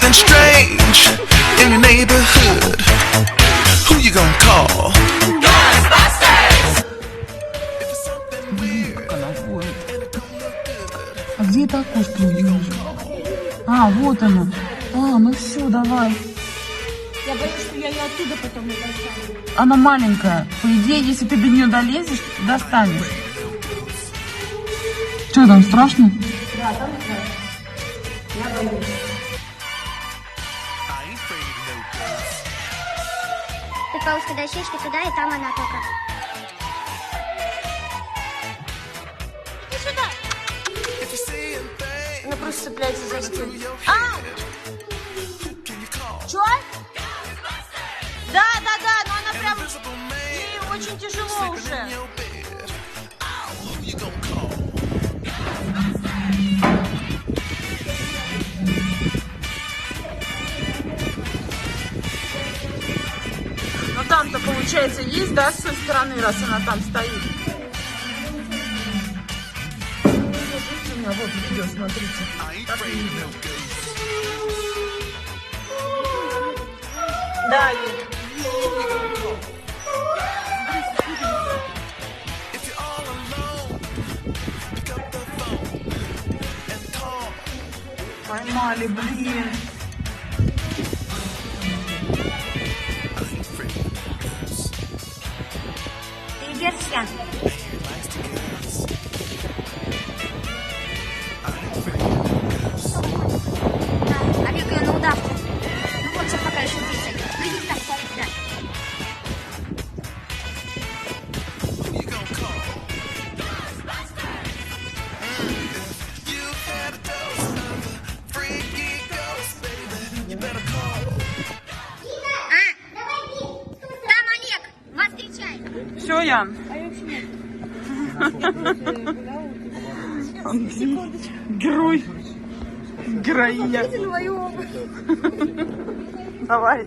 something strange in your neighborhood, who you gonna call? Ghostbusters! If it's something weird and it don't look good, А где это окошко? Не вижу. А, вот оно. А, ну все, давай. Я боюсь, что я ее оттуда потом не достану. Она маленькая. По идее, если ты до нее долезешь, достанешь. Что там, страшно? Да, там страшно. Я боюсь. I ain't afraid of no ghosts. Ты просто дощечки туда, и там она только. Иди сюда. If you're seeing things Она просто цепляется за through руку. your А! head, who can you call? Чё? Да, но она прям... Invisible man Ей очень тяжело sleeping уже. in your bed. Ow, who you gonna call? Ну там-то, получается, есть, да, с той стороны, раз она там стоит? У меня вот видео, смотрите. I ain't afraid of no ghosts. Да, If you're all alone, pick up the phone and call. поймали, блин. I ain't afraid of no ghosts. Перегерся. Man likes to get us. I ain't afraid of no ghosts. Да, Олег ее на удавке. Ну вот, сейчас пока еще здесь стоит. Ну иди туда, стоит, да. Who you gonna call? If you've had a dose of the freaky ghost, baby, you better call. Там Олег, вас встречает. Все, Ян? Герой. Героиня. Давай.